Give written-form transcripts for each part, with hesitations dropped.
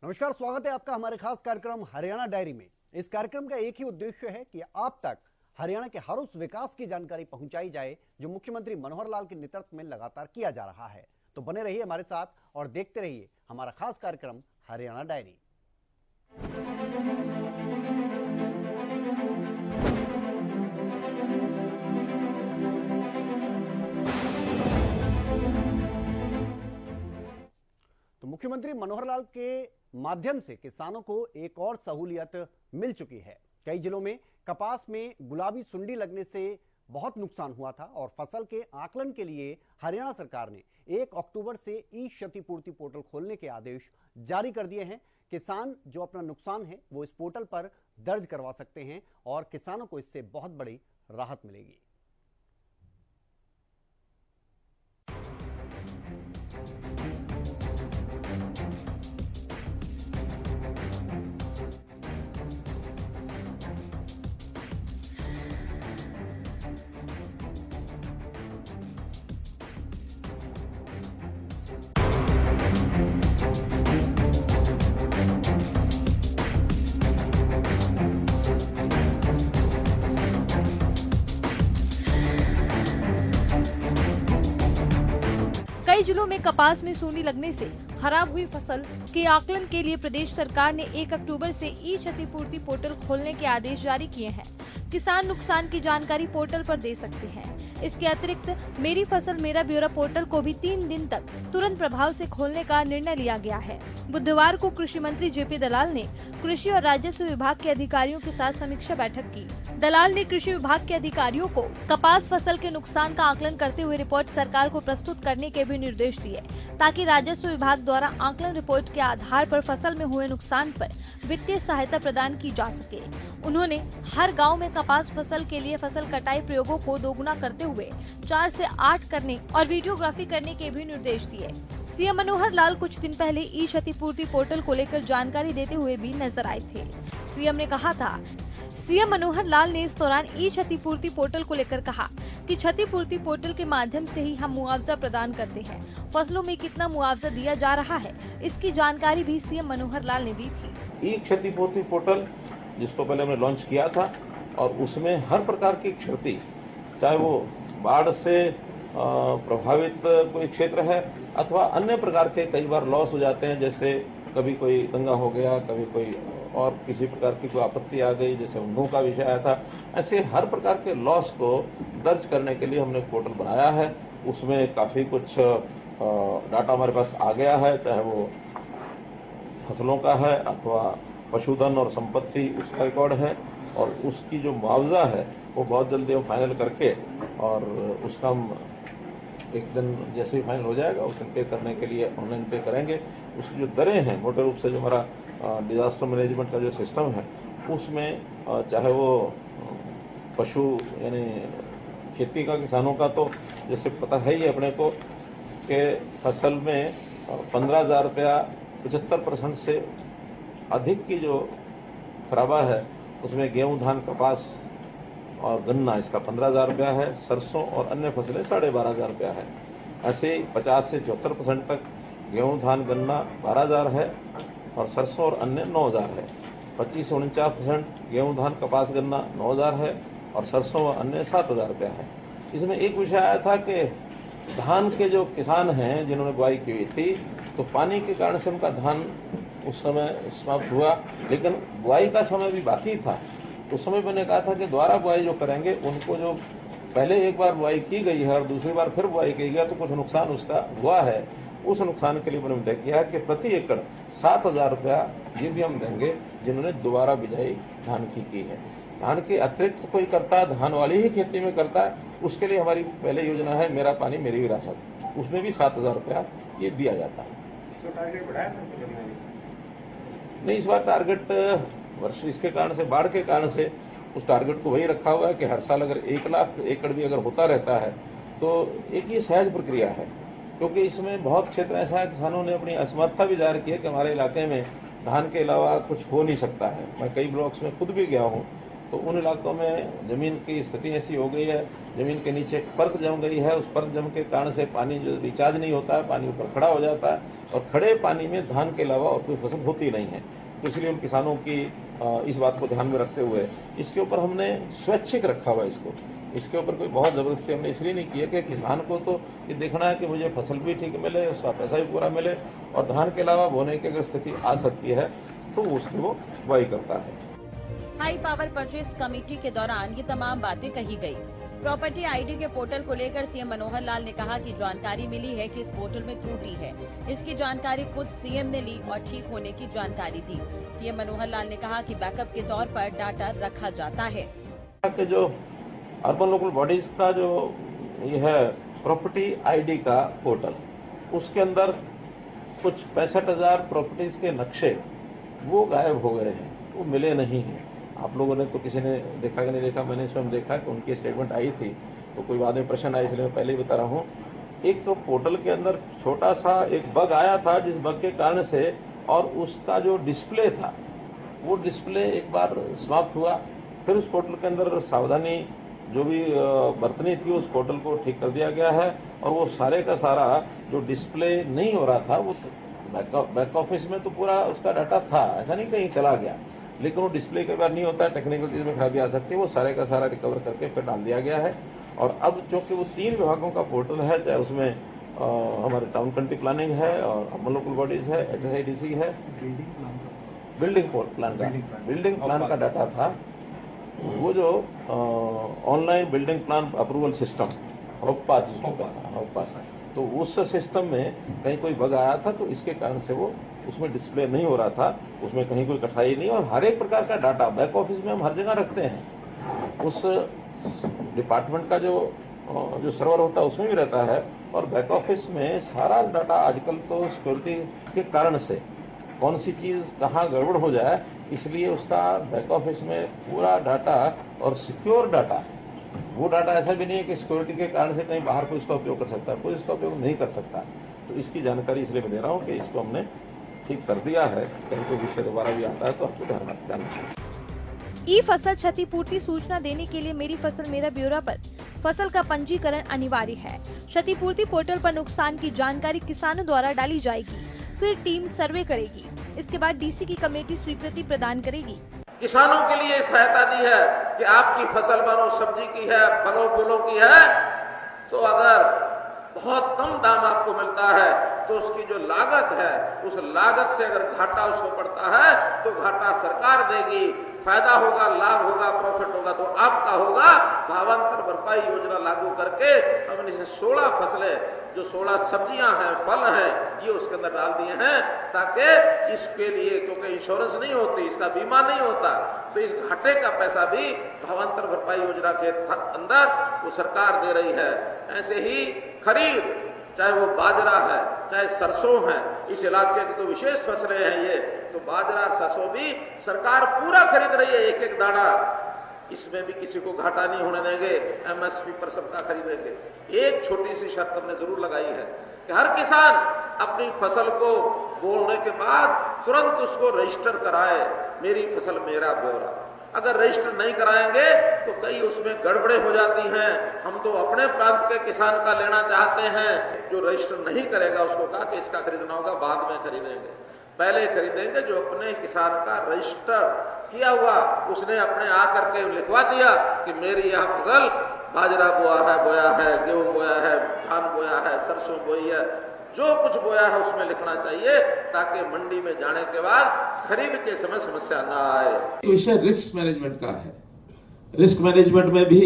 नमस्कार, स्वागत है आपका हमारे खास कार्यक्रम हरियाणा डायरी में। इस कार्यक्रम का एक ही उद्देश्य है कि आप तक हरियाणा के हर उस विकास की जानकारी पहुंचाई जाए जो मुख्यमंत्री मनोहर लाल के नेतृत्व में लगातार किया जा रहा है। तो बने रहिए हमारे साथ और देखते रहिए हमारा खास कार्यक्रम हरियाणा डायरी। तो मुख्यमंत्री मनोहर लाल के माध्यम से किसानों को एक और सहूलियत मिल चुकी है। कई जिलों में कपास में गुलाबी सुंडी लगने से बहुत नुकसान हुआ था और फसल के आकलन के लिए हरियाणा सरकार ने 1 अक्टूबर से ई क्षतिपूर्ति पोर्टल खोलने के आदेश जारी कर दिए हैं। किसान जो अपना नुकसान है वो इस पोर्टल पर दर्ज करवा सकते हैं और किसानों को इससे बहुत बड़ी राहत मिलेगी। कई जिलों में कपास में सूंडी लगने से खराब हुई फसल के आकलन के लिए प्रदेश सरकार ने 1 अक्टूबर से ई क्षतिपूर्ति पोर्टल खोलने के आदेश जारी किए हैं। किसान नुकसान की जानकारी पोर्टल पर दे सकते हैं। इसके अतिरिक्त मेरी फसल मेरा ब्यौरा पोर्टल को भी 3 दिन तक तुरंत प्रभाव से खोलने का निर्णय लिया गया है। बुधवार को कृषि मंत्री जेपी दलाल ने कृषि और राजस्व विभाग के अधिकारियों के साथ समीक्षा बैठक की। दलाल ने कृषि विभाग के अधिकारियों को कपास फसल के नुकसान का आकलन करते हुए रिपोर्ट सरकार को प्रस्तुत करने के भी निर्देश दिए, ताकि राजस्व विभाग द्वारा आकलन रिपोर्ट के आधार पर फसल में हुए नुकसान पर वित्तीय सहायता प्रदान की जा सके। उन्होंने हर गांव में कपास फसल के लिए फसल कटाई प्रयोगों को दोगुना करते हुए 4 से 8 करने और वीडियोग्राफी करने के भी निर्देश दिए। सीएम मनोहर लाल कुछ दिन पहले ई क्षतिपूर्ति पोर्टल को लेकर जानकारी देते हुए भी नजर आए थे। सीएम मनोहर लाल ने इस दौरान ई क्षतिपूर्ति पोर्टल को लेकर कहा कि क्षतिपूर्ति पोर्टल के माध्यम से ही हम मुआवजा प्रदान करते हैं। फसलों में कितना मुआवजा दिया जा रहा है, इसकी जानकारी भी सीएम मनोहर लाल ने दी थी। ई क्षतिपूर्ति पोर्टल जिसको पहले हमने लॉन्च किया था और उसमें हर प्रकार की क्षति, चाहे वो बाढ़ से प्रभावित कोई क्षेत्र है अथवा अन्य प्रकार के कई बार लॉस हो जाते हैं, जैसे कभी कोई दंगा हो गया, कभी कोई और किसी प्रकार की कोई आपत्ति आ गई, जैसे ऊँटों का विषय आया था। ऐसे हर प्रकार के लॉस को दर्ज करने के लिए हमने पोर्टल बनाया है। उसमें काफ़ी कुछ डाटा हमारे पास आ गया है, चाहे वो फसलों का है अथवा पशुधन और संपत्ति उसका रिकॉर्ड है, और उसकी जो मुआवजा है वो बहुत जल्दी हम फाइनल करके और उसका हम एक दिन जैसे ही फाइनल हो जाएगा उस दिन पे करने के लिए ऑनलाइन पे करेंगे। उसकी जो दरें हैं मोटे रूप से जो हमारा डिजास्टर मैनेजमेंट का जो सिस्टम है उसमें चाहे वो पशु यानी खेती का किसानों का, तो जैसे पता है ही अपने को कि फसल में 15,000 रुपया 75% से अधिक की जो खराबा है उसमें गेहूं, धान, कपास और गन्ना इसका 15,000 रुपया है। सरसों और अन्य फसलें 12,500 रुपया है। ऐसे 50 से 74% तक गेहूं, धान, गन्ना 12,000 है और सरसों और अन्य 9,000 है। 25 से 49% गेहूं, धान, कपास, गन्ना 9,000 है और सरसों और अन्य 7,000 रुपया है। इसमें एक विषय आया था कि धान के जो किसान हैं जिन्होंने बुआई की हुई थी, तो पानी के कारण से उनका धान उस समय समाप्त हुआ, लेकिन बुआई का समय भी बाकी था। उस समय मैंने कहा था कि दोबारा बुआई जो करेंगे उनको जो पहले एक बार बुआई की गई है और दूसरी बार फिर बुआई की गई तो कुछ नुकसान उसका हुआ है, उस नुकसान के लिए मैंने तय किया कि प्रति एकड़ 7,000 रुपया ये भी हम देंगे जिन्होंने दोबारा बिजाई धान की है। धान के अतिरिक्त कोई करता है, धान वाली ही खेती में करता है, उसके लिए हमारी पहले योजना है मेरा पानी मेरी विरासत, उसमें भी 7,000 रुपया ये दिया जाता है। नहीं, इस बार टारगेट वर्ष इसके कारण से, बाढ़ के कारण से उस टारगेट को वही रखा हुआ है कि हर साल अगर 1 लाख एकड़ भी अगर होता रहता है तो एक ये सहज प्रक्रिया है, क्योंकि इसमें बहुत क्षेत्र ऐसा है किसानों ने अपनी असमर्थता भी जाहिर की है कि हमारे इलाके में धान के अलावा कुछ हो नहीं सकता है। मैं कई ब्लॉक्स में खुद भी गया हूँ तो उन इलाकों में जमीन की स्थिति ऐसी हो गई है, जमीन के नीचे एक परत जम गई है। उस परत जम के कारण से पानी जो रिचार्ज नहीं होता है, पानी ऊपर खड़ा हो जाता है और खड़े पानी में धान के अलावा और कोई फसल होती नहीं है। तो इसलिए उन किसानों की इस बात को ध्यान में रखते हुए इसके ऊपर हमने स्वैच्छिक रखा हुआ इसको। इसके ऊपर कोई बहुत जबरदस्ती हमने इसलिए नहीं किया कि किसान को तो ये देखना है कि मुझे फसल भी ठीक मिले, उसका पैसा भी पूरा मिले और धान के अलावा बोने की अगर स्थिति आ सकती है तो उसकी वो बुआई करता है। हाई पावर परचेज कमेटी के दौरान ये तमाम बातें कही गई। प्रॉपर्टी आईडी के पोर्टल को लेकर सीएम मनोहर लाल ने कहा कि जानकारी मिली है कि इस पोर्टल में त्रुटि है। इसकी जानकारी खुद सीएम ने ली और ठीक होने की जानकारी दी। सीएम मनोहर लाल ने कहा कि बैकअप के तौर पर डाटा रखा जाता है। जो अर्बन लोकल बॉडीज का जो ये है प्रॉपर्टी आईडी का पोर्टल, उसके अंदर कुछ 65,000 प्रॉपर्टीज के नक्शे वो गायब हो गए हैं, वो मिले नहीं हैं। आप लोगों ने तो किसी ने देखा कि नहीं देखा, मैंने स्वयं देखा कि उनकी स्टेटमेंट आई थी, तो कोई बाद में प्रश्न आया, इसलिए मैं पहले ही बता रहा हूँ। एक तो पोर्टल के अंदर छोटा सा एक बग आया था, जिस बग के कारण से और उसका जो डिस्प्ले था वो डिस्प्ले एक बार समाप्त हुआ। फिर उस पोर्टल के अंदर सावधानी जो भी बरतनी थी उस पोर्टल को ठीक कर दिया गया है और वो सारे का सारा जो डिस्प्ले नहीं हो रहा था वो बैक ऑफिस में तो पूरा उसका डाटा था, ऐसा नहीं कहीं चला गया, लेकिन वो डिस्प्ले कई बार नहीं होता है, टेक्निकल चीज में खराबी आ सकती है, वो सारे का सारा रिकवर करके फिर डाल दिया गया है। और अब चूंकि वो 3 विभागों का पोर्टल है, चाहे उसमें हमारे टाउन कंट्री प्लानिंग है और अर्बन लोकल बॉडीज है, HSIDC है, बिल्डिंग प्लान का डाटा था, वो जो online building plan approval system हॉपपास, तो उस सिस्टम में कहीं कोई बग आया था, तो इसके कारण से वो उसमें डिस्प्ले नहीं हो रहा था, उसमें कहीं कोई कठिनाई नहीं। और हर एक प्रकार का डाटा बैक ऑफिस में हम हर जगह रखते हैं, उस डिपार्टमेंट का जो सर्वर होता है उसमें भी रहता है और बैक ऑफिस में सारा डाटा। आजकल तो सिक्योरिटी के कारण से कौन सी चीज कहाँ गड़बड़ हो जाए, इसलिए उसका बैक ऑफिस में पूरा डाटा और सिक्योर डाटा, वो डाटा ऐसा भी नहीं है कि सिक्योरिटी के कारण से कहीं बाहर कोई इसका उपयोग कर सकता है, कोई इसका उपयोग नहीं कर सकता। तो इसकी जानकारी इसलिए मैं दे रहा हूँ कि इसको हमने ठीक कर दिया है, कहीं कोई विषय दोबारा भी आता है तो आपको ध्यान रखना। ई फसल क्षतिपूर्ति सूचना देने के लिए मेरी फसल मेरा ब्यौरा पर फसल का पंजीकरण अनिवार्य है। क्षतिपूर्ति पोर्टल पर नुकसान की जानकारी किसानों द्वारा डाली जाएगी, फिर टीम सर्वे करेगी। इसके बाद डीसी की कमेटी स्वीकृति प्रदान करेगी। किसानों के लिए सहायता दी है कि आपकी फसल मानो सब्जी की है, फलों फूलों की है, तो अगर बहुत कम दाम आपको मिलता है तो उसकी जो लागत है, उस लागत से अगर घाटा उसको पड़ता है तो घाटा सरकार देगी, फायदा होगा, लाभ होगा, प्रॉफिट होगा तो आपका होगा। भावांतर भरपाई योजना लागू करके हमने इसे 16 फसलें, जो 16 सब्जियां हैं, फल हैं, ये उसके अंदर डाल दिए हैं, ताकि इसके लिए, क्योंकि इंश्योरेंस नहीं होती, इसका बीमा नहीं होता, तो इस घाटे का पैसा भी भावांतर भरपाई योजना के अंदर वो सरकार दे रही है। ऐसे ही खरीद, चाहे वो बाजरा है, चाहे सरसों है, इस इलाके की तो विशेष फसलें हैं ये, तो बाजरा सरसों भी सरकार पूरा खरीद रही है, एक एक दाना। इसमें भी किसी को घाटा नहीं होने देंगे, MSP पर सबका खरीदेंगे। एक छोटी सी शर्त हमने जरूर लगाई है कि हर किसान अपनी फसल को बोने के बाद तुरंत उसको रजिस्टर कराए, मेरी फसल मेरा ब्यौरा। अगर रजिस्टर नहीं कराएंगे तो कई उसमें गड़बड़े हो जाती हैं। हम तो अपने प्रांत के किसान का लेना चाहते हैं, जो रजिस्टर नहीं करेगा उसको कहा कि इसका खरीदना होगा, बाद में खरीदेंगे, पहले खरीदेंगे जो अपने किसान का रजिस्टर किया हुआ, उसने अपने आकर के लिखवा दिया कि मेरी यह फसल बाजरा बोया है, गेहूं बोया है, धान बोया है, सरसों बोई है, जो कुछ बोया है उसमें लिखना चाहिए, ताकि मंडी में जाने के बाद खरीद के समय समस्या ना आए। विषय रिस्क मैनेजमेंट का है। रिस्क मैनेजमेंट में भी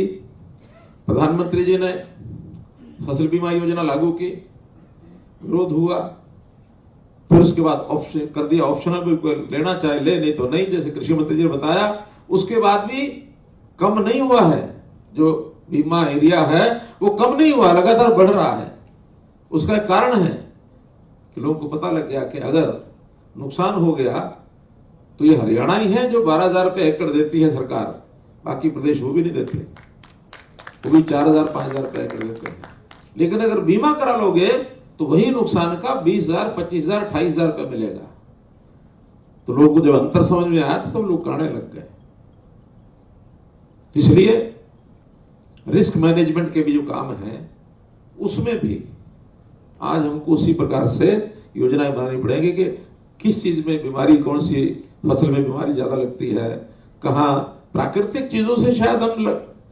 प्रधानमंत्री जी ने फसल बीमा योजना लागू की, विरोध हुआ, फिर उसके बाद ऑप्शन कर दिया, ऑप्शनल लेना चाहे ले, नहीं तो नहीं, जैसे कृषि मंत्री जी ने बताया। उसके बाद भी कम नहीं हुआ है, जो बीमा एरिया है वो कम नहीं हुआ, लगातार बढ़ रहा है। उसका एक कारण है कि लोगों को पता लग गया कि अगर नुकसान हो गया तो ये हरियाणा ही है जो 12,000 रुपये एकड़ देती है सरकार, बाकी प्रदेश वो भी नहीं देते, वो भी 4,000 5,000 रुपये एकड़ देते हैं। लेकिन अगर बीमा करा लोगे तो वही नुकसान का 20,000 25,000 28,000 रुपये मिलेगा। तो लोगों को जब अंतर समझ में आया तो लोग कहने लग गए। इसलिए रिस्क मैनेजमेंट के भी जो काम है उसमें भी आज हमको उसी प्रकार से योजनाएं बनानी पड़ेगी कि किस चीज में बीमारी, कौन सी फसल में बीमारी ज्यादा लगती है, कहाँ प्राकृतिक चीजों से शायद हम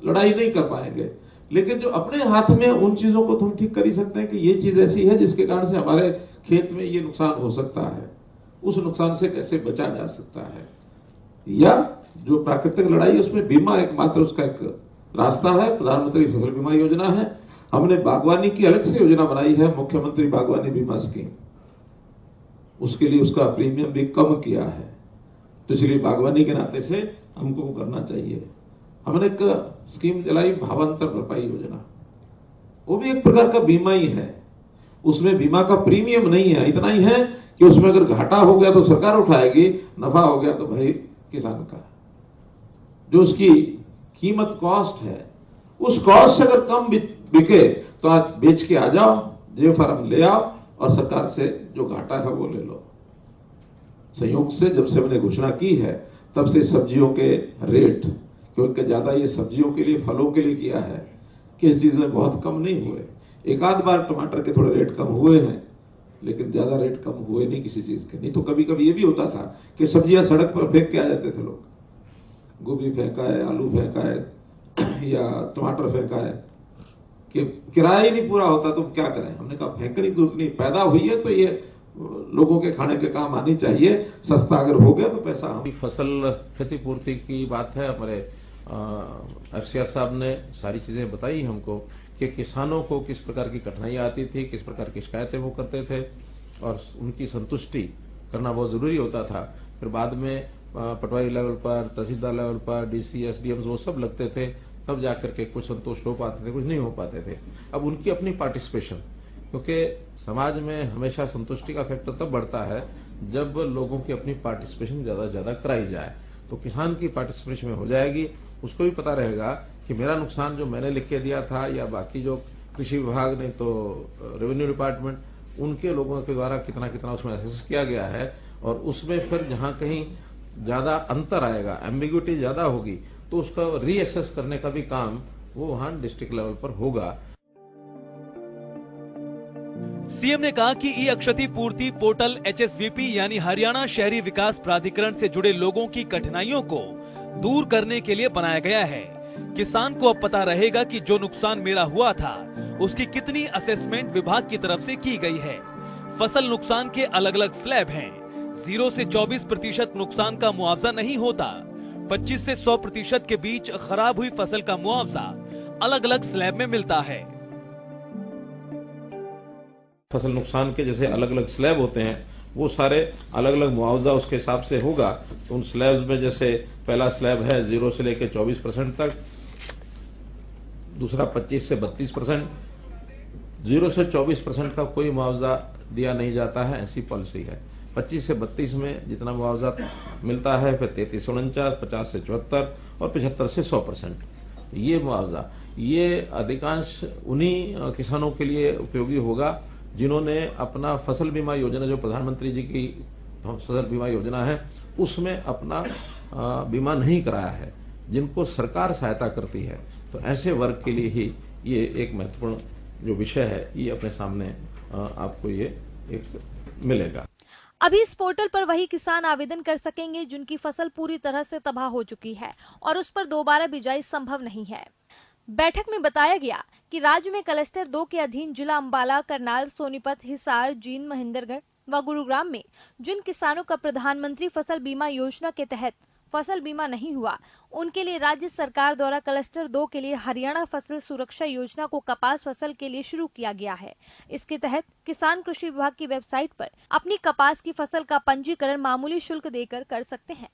लड़ाई नहीं कर पाएंगे, लेकिन जो अपने हाथ में उन चीजों को तो हम ठीक कर ही सकते हैं कि ये चीज ऐसी है जिसके कारण से हमारे खेत में ये नुकसान हो सकता है, उस नुकसान से कैसे बचा जा सकता है। या जो प्राकृतिक लड़ाई है उसमें बीमा एकमात्र उसका एक रास्ता है। प्रधानमंत्री फसल बीमा योजना है, हमने बागवानी की अलग से योजना बनाई है, मुख्यमंत्री बागवानी बीमा स्कीम, उसके लिए उसका प्रीमियम भी कम किया है। तो इसलिए बागवानी के नाते से हमको वो करना चाहिए। हमने एक स्कीम चलाई भावांतर भरपाई योजना, वो भी एक प्रकार का बीमा ही है। उसमें बीमा का प्रीमियम नहीं है, इतना ही है कि उसमें अगर घाटा हो गया तो सरकार उठाएगी, नफा हो गया तो भाई किसान का। जो उसकी कीमत कॉस्ट है, उस कॉस्ट से अगर कम बिके तो आज बेच के आ जाओ, जे फार्म ले आओ और सरकार से जो घाटा है वो ले लो। संयोग से जब से मैंने घोषणा की है तब से सब्जियों के रेट, क्योंकि ज्यादा ये सब्जियों के लिए, फलों के लिए किया है, कि इस चीज में बहुत कम नहीं हुए। एक आध बार टमाटर के थोड़े रेट कम हुए हैं, लेकिन ज्यादा रेट कम हुए नहीं किसी चीज के। नहीं तो कभी कभी ये भी होता था कि सब्जियां सड़क पर फेंक के आ जाते थे लोग, गोभी फेंका है, आलू फेंका है या टमाटर फेंका है, कि किराया ही नहीं पूरा होता तो क्या करें। हमने कहा फेंकने की जरूरत नहीं, पैदा हुई है तो ये लोगों के खाने के काम आनी चाहिए, सस्ता अगर हो गया तो पैसा हम। फसल क्षतिपूर्ति की बात है, हमारे FCR साहब ने सारी चीजें बताई हमको कि किसानों को किस प्रकार की कठिनाइयां आती थी, किस प्रकार की शिकायतें वो करते थे और उनकी संतुष्टि करना बहुत जरूरी होता था। फिर बाद में पटवारी लेवल पर, तहसीलदार लेवल पर, DC, SDM वो सब लगते थे, तब जाकर के कुछ संतोष हो पाते थे, कुछ नहीं हो पाते थे। अब उनकी अपनी पार्टिसिपेशन, क्योंकि समाज में हमेशा संतुष्टि का फैक्टर तब बढ़ता है जब लोगों की अपनी पार्टिसिपेशन ज्यादा से ज्यादा कराई जाए। तो किसान की पार्टिसिपेशन में हो जाएगी, उसको भी पता रहेगा कि मेरा नुकसान जो मैंने लिख के दिया था या बाकी जो कृषि विभाग ने तो रेवेन्यू डिपार्टमेंट उनके लोगों के द्वारा कितना कितना उसमें असेस किया गया है, और उसमें फिर जहां कहीं ज्यादा अंतर आएगा, एम्बिग्युइटी ज्यादा होगी, तो उसका रीअसेस करने का भी काम वो वहां डिस्ट्रिक्ट लेवल पर होगा। सीएम ने कहा कि ई अक्षति पूर्ति पोर्टल HSVP यानी हरियाणा शहरी विकास प्राधिकरण से जुड़े लोगों की कठिनाइयों को दूर करने के लिए बनाया गया है। किसान को अब पता रहेगा कि जो नुकसान मेरा हुआ था उसकी कितनी असेसमेंट विभाग की तरफ से की गई है। फसल नुकसान के अलग अलग स्लैब हैं। 0 से 24% नुकसान का मुआवजा नहीं होता। 25 से 100% के बीच खराब हुई फसल का मुआवजा अलग अलग स्लैब में मिलता है। फसल नुकसान के जैसे अलग अलग स्लैब होते हैं, वो सारे अलग अलग मुआवजा उसके हिसाब से होगा। तो उन स्लैब्स में जैसे पहला स्लैब है 0 से लेकर 24% तक, दूसरा 25 से 32%, 0 से 24% का कोई मुआवजा दिया नहीं जाता है, ऐसी पॉलिसी है। 25 से 32 में जितना मुआवजा मिलता है, फिर 33 से 49, 50 से 74 और 75 से 100%। ये मुआवजा ये अधिकांश उन्हीं किसानों के लिए उपयोगी होगा जिन्होंने अपना फसल बीमा योजना, जो प्रधानमंत्री जी की फसल बीमा योजना है, उसमें अपना बीमा नहीं कराया है, जिनको सरकार सहायता करती है। तो ऐसे वर्ग के लिए ही ये एक महत्वपूर्ण जो विषय है, ये अपने सामने आपको ये एक मिलेगा। अभी इस पोर्टल पर वही किसान आवेदन कर सकेंगे जिनकी फसल पूरी तरह से तबाह हो चुकी है और उस पर दोबारा बिजाई संभव नहीं है। बैठक में बताया गया कि राज्य में क्लस्टर 2 के अधीन जिला अंबाला, करनाल, सोनीपत, हिसार, जींद, महेंद्रगढ़ व गुरुग्राम में जिन किसानों का प्रधानमंत्री फसल बीमा योजना के तहत फसल बीमा नहीं हुआ, उनके लिए राज्य सरकार द्वारा क्लस्टर 2 के लिए हरियाणा फसल सुरक्षा योजना को कपास फसल के लिए शुरू किया गया है। इसके तहत किसान कृषि विभाग की वेबसाइट पर अपनी कपास की फसल का पंजीकरण मामूली शुल्क देकर कर सकते हैं।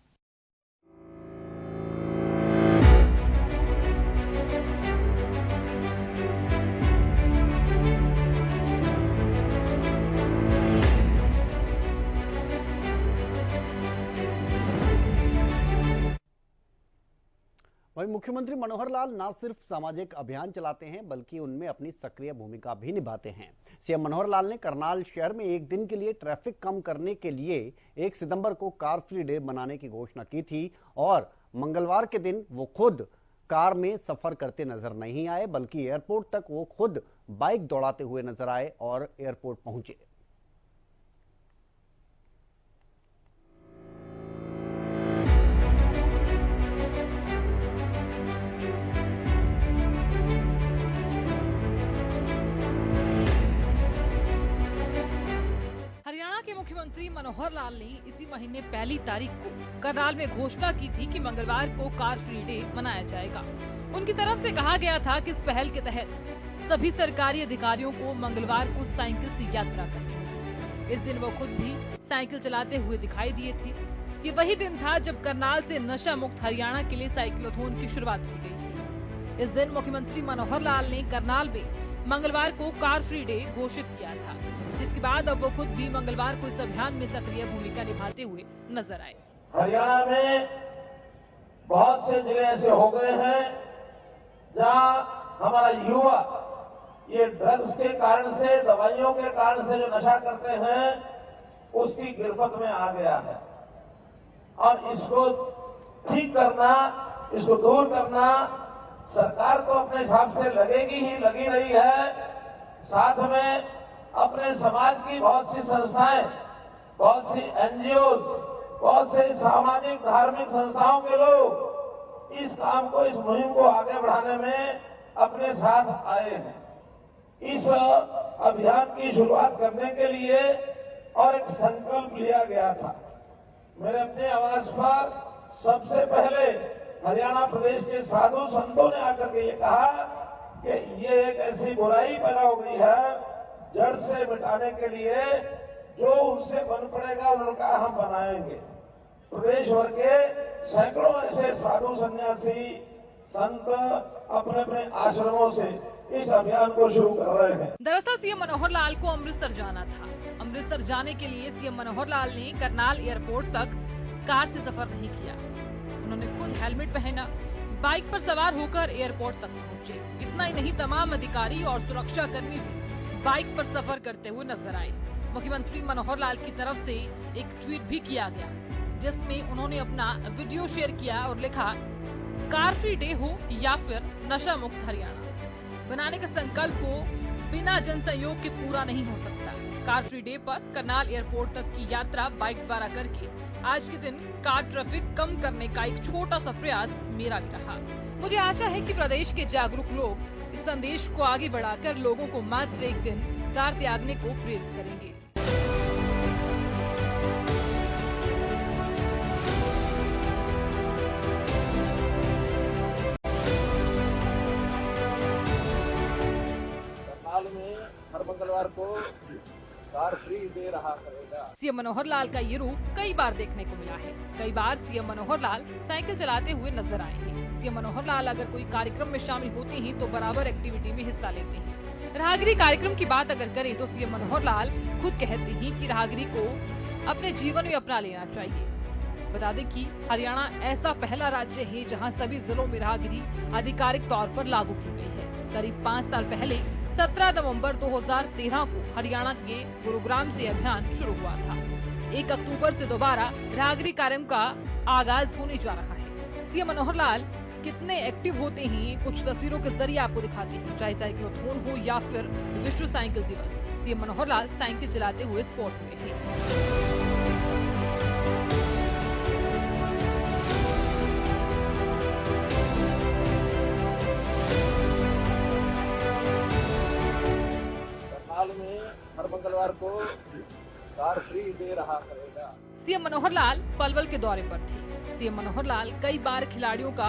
वहीं मुख्यमंत्री मनोहर लाल न सिर्फ सामाजिक अभियान चलाते हैं बल्कि उनमें अपनी सक्रिय भूमिका भी निभाते हैं। सीएम मनोहर लाल ने करनाल शहर में एक दिन के लिए ट्रैफिक कम करने के लिए 1 सितंबर को कार फ्री डे मनाने की घोषणा की थी और मंगलवार के दिन वो खुद कार में सफर करते नजर नहीं आए, बल्कि एयरपोर्ट तक वो खुद बाइक दौड़ाते हुए नजर आए और एयरपोर्ट पहुंचे। हरियाणा के मुख्यमंत्री मनोहर लाल ने इसी महीने 1 तारीख को करनाल में घोषणा की थी कि मंगलवार को कार फ्री डे मनाया जाएगा। उनकी तरफ से कहा गया था कि इस पहल के तहत सभी सरकारी अधिकारियों को मंगलवार को साइकिल से यात्रा करनी होगी। इस दिन वो खुद भी साइकिल चलाते हुए दिखाई दिए थे। ये वही दिन था जब करनाल से नशा मुक्त हरियाणा के लिए साइक्लोथॉन की शुरुआत की गई थी। इस दिन मुख्यमंत्री मनोहर लाल ने करनाल में मंगलवार को कार फ्री डे घोषित किया था, जिसके बाद अब वो खुद भी मंगलवार को इस अभियान में सक्रिय भूमिका निभाते हुए नजर आए। हरियाणा में बहुत से जिले ऐसे हो गए हैं जहां हमारा युवा ये ड्रग्स के कारण से, दवाइयों के कारण से जो नशा करते हैं उसकी गिरफ्त में आ गया है, और इसको ठीक करना, इसको दूर करना सरकार तो अपने हिसाब से लगी रही है। साथ में अपने समाज की बहुत सी संस्थाएं, बहुत सी एनजीओ, बहुत से सामाजिक धार्मिक संस्थाओं के लोग इस काम को, इस मुहिम को आगे बढ़ाने में अपने साथ आए हैं। इस अभियान की शुरुआत करने के लिए और एक संकल्प लिया गया था। मेरे अपने आवास पर सबसे पहले हरियाणा प्रदेश के साधु संतों ने आकर के ये कहा कि ये एक ऐसी बुराई पैदा हो गई है, जड़ से मिटाने के लिए जो उनसे बन पड़ेगा उन्होंने कहा हम बनाएंगे। प्रदेश भर के सैकड़ों ऐसे साधु सन्यासी संत अपने अपने आश्रमों से इस अभियान को शुरू कर रहे हैं। दरअसल सीएम मनोहर लाल को अमृतसर जाना था। अमृतसर जाने के लिए सीएम मनोहर लाल ने करनाल एयरपोर्ट तक कार से सफर नहीं किया। उन्होंने खुद हेलमेट पहना, बाइक पर सवार होकर एयरपोर्ट तक पहुंचे। इतना ही नहीं, तमाम अधिकारी और सुरक्षा कर्मी भी बाइक पर सफर करते हुए नजर आए। मुख्यमंत्री मनोहर लाल की तरफ से एक ट्वीट भी किया गया, जिसमें उन्होंने अपना वीडियो शेयर किया और लिखा, कार फ्री डे हो या फिर नशा मुक्त हरियाणा, बनाने का संकल्प को बिना जन सहयोग के पूरा नहीं हो सकता। कार फ्री डे पर करनाल एयरपोर्ट तक की यात्रा बाइक द्वारा करके आज के दिन कार ट्रैफिक कम करने का एक छोटा सा प्रयास मेरा भी रहा। मुझे आशा है कि प्रदेश के जागरूक लोग इस संदेश को आगे बढ़ाकर लोगों को मात्र एक दिन कार त्यागने को प्रेरित करेंगे। करनाल में हर मंगलवार को कार फ्री दे रहा करेगा। सीएम मनोहर लाल का ये रूप कई बार देखने को मिला है। कई बार सीएम मनोहर लाल साइकिल चलाते हुए नजर आए हैं। सीएम मनोहर लाल अगर कोई कार्यक्रम में शामिल होते हैं तो बराबर एक्टिविटी में हिस्सा लेते हैं। राहगिरी कार्यक्रम की बात अगर करें तो सीएम मनोहर लाल खुद कहते हैं कि राहगिरी को अपने जीवन में अपना लेना चाहिए। बता दें कि हरियाणा ऐसा पहला राज्य है जहाँ सभी जिलों में राहगिरी आधिकारिक तौर पर लागू की गई है। करीब 5 साल पहले 17 नवंबर 2013 को हरियाणा के गुरुग्राम से अभियान शुरू हुआ था। 1 अक्टूबर से दोबारा राहगिरी कार्यक्रम का आगाज होने जा रहा है। सीएम मनोहर लाल कितने एक्टिव होते हैं कुछ तस्वीरों के जरिए आपको दिखाते हैं। चाहे साइक्लोथॉन हो या फिर विश्व साइकिल दिवस, सीएम मनोहर लाल साइकिल चलाते हुए स्पॉट में थे। हर मंगलवार को कार फ्री दे रहा करेगा। सीएम मनोहर लाल पलवल के दौरे पर थे। सीएम मनोहर लाल कई बार खिलाड़ियों का,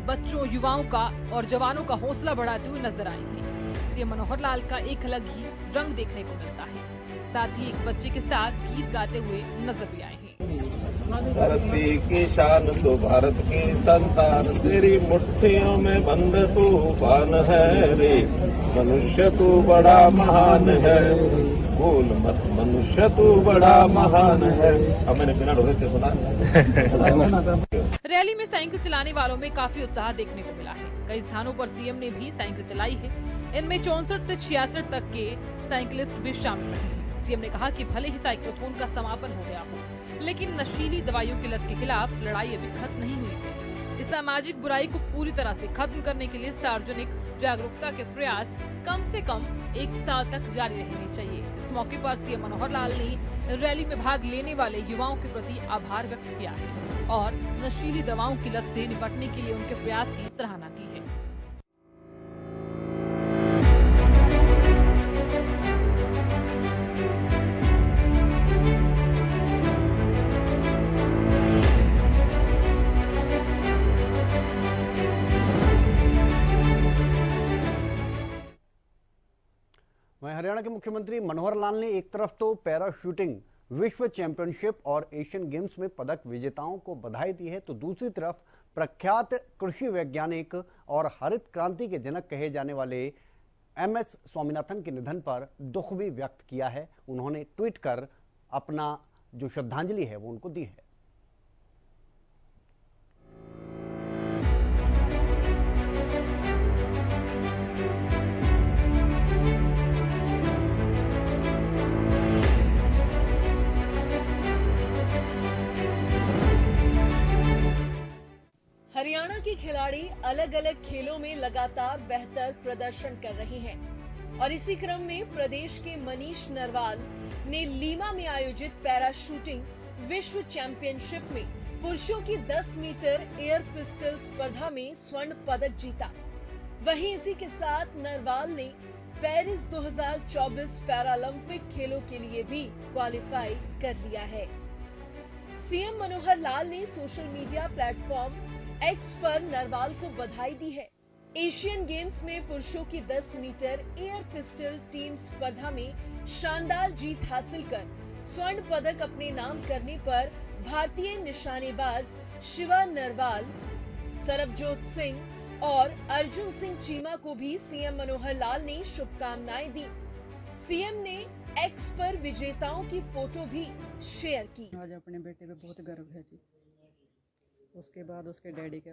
बच्चों, युवाओं का और जवानों का हौसला बढ़ाते हुए नजर आए हैं। सीएम मनोहर लाल का एक अलग ही रंग देखने को मिलता है। साथ ही एक बच्चे के साथ गीत गाते हुए नजर भी आए हैं। धरती की शान तो भारत की संतान, तेरी मुट्ठियों में बंद तूफान है रे, मनुष्य तू बड़ा महान है, बोल मत मनुष्य तू बड़ा महान है। अब मैंने बिना ढोले से सुना। रैली में साइकिल चलाने वालों में काफी उत्साह देखने को मिला है। कई स्थानों पर सीएम ने भी साइकिल चलाई है। इनमें 64 से 66 तक के साइकिलिस्ट भी शामिल रहे हैं। सीएम ने कहा कि भले ही साइक्लोथॉन का समापन हो गया हो, लेकिन नशीली दवाइयों की लत के खिलाफ लड़ाई अभी खत्म नहीं हुई है। इस सामाजिक बुराई को पूरी तरह से खत्म करने के लिए सार्वजनिक जागरूकता के प्रयास कम से कम 1 साल तक जारी रहने चाहिए। इस मौके पर सीएम मनोहर लाल ने रैली में भाग लेने वाले युवाओं के प्रति आभार व्यक्त किया है और नशीली दवाओं की लत से निपटने के लिए उनके प्रयास की सराहना की है। वहीं हरियाणा के मुख्यमंत्री मनोहर लाल ने एक तरफ तो पैरा शूटिंग विश्व चैंपियनशिप और एशियन गेम्स में पदक विजेताओं को बधाई दी है, तो दूसरी तरफ प्रख्यात कृषि वैज्ञानिक और हरित क्रांति के जनक कहे जाने वाले MS स्वामीनाथन के निधन पर दुख भी व्यक्त किया है। उन्होंने ट्वीट कर अपना जो श्रद्धांजलि है वो उनको दी है। हरियाणा के खिलाड़ी अलग अलग खेलों में लगातार बेहतर प्रदर्शन कर रहे हैं और इसी क्रम में प्रदेश के मनीष नरवाल ने लीमा में आयोजित पैरा शूटिंग विश्व चैंपियनशिप में पुरुषों की 10 मीटर एयर पिस्टल स्पर्धा में स्वर्ण पदक जीता। वहीं इसी के साथ नरवाल ने पेरिस 2024 पैरालंपिक खेलों के लिए भी क्वालिफाई कर लिया है। सीएम मनोहर लाल ने सोशल मीडिया प्लेटफॉर्म X पर नरवाल को बधाई दी है। एशियन गेम्स में पुरुषों की 10 मीटर एयर पिस्टल टीम स्पर्धा में शानदार जीत हासिल कर स्वर्ण पदक अपने नाम करने पर भारतीय निशानेबाज शिवा नरवाल, सरबजोत सिंह और अर्जुन सिंह चीमा को भी सीएम मनोहर लाल ने शुभकामनाएं दी। सीएम ने X पर विजेताओं की फोटो भी शेयर की। आज अपने बेटे पे बहुत गर्व है जी। उसके बाद उसके डैडी का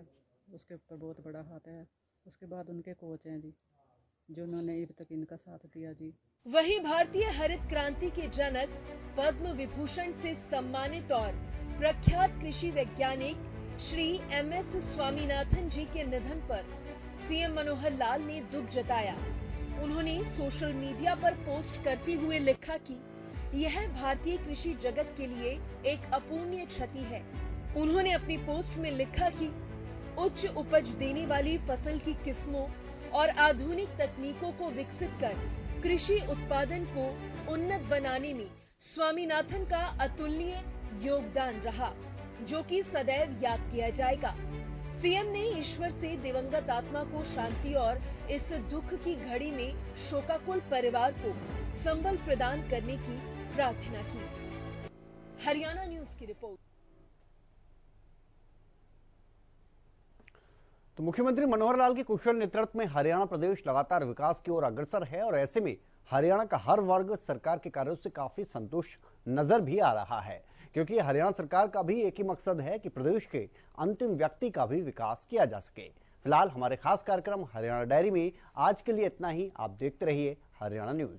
उसके ऊपर बहुत बड़ा हाथ है। उसके बाद उनके कोच हैं जी, जो उन्होंने अब तक इनका साथ दिया जी। वहीं भारतीय हरित क्रांति के जनक, पद्म विभूषण से सम्मानित और प्रख्यात कृषि वैज्ञानिक श्री MS स्वामीनाथन जी के निधन पर सीएम मनोहर लाल ने दुख जताया। उन्होंने सोशल मीडिया पर पोस्ट करते हुए लिखा कि यह भारतीय कृषि जगत के लिए एक अपूर्णीय क्षति है। उन्होंने अपनी पोस्ट में लिखा कि उच्च उपज देने वाली फसल की किस्मों और आधुनिक तकनीकों को विकसित कर कृषि उत्पादन को उन्नत बनाने में स्वामीनाथन का अतुलनीय योगदान रहा, जो कि सदैव याद किया जाएगा। सीएम ने ईश्वर से दिवंगत आत्मा को शांति और इस दुख की घड़ी में शोकाकुल परिवार को संबल प्रदान करने की प्रार्थना की। हरियाणा न्यूज की रिपोर्ट। तो मुख्यमंत्री मनोहर लाल के कुशल नेतृत्व में हरियाणा प्रदेश लगातार विकास की ओर अग्रसर है और ऐसे में हरियाणा का हर वर्ग सरकार के कार्यों से काफी संतुष्ट नजर भी आ रहा है, क्योंकि हरियाणा सरकार का भी एक ही मकसद है कि प्रदेश के अंतिम व्यक्ति का भी विकास किया जा सके। फिलहाल हमारे खास कार्यक्रम हरियाणा डायरी में आज के लिए इतना ही। आप देखते रहिए हरियाणा न्यूज।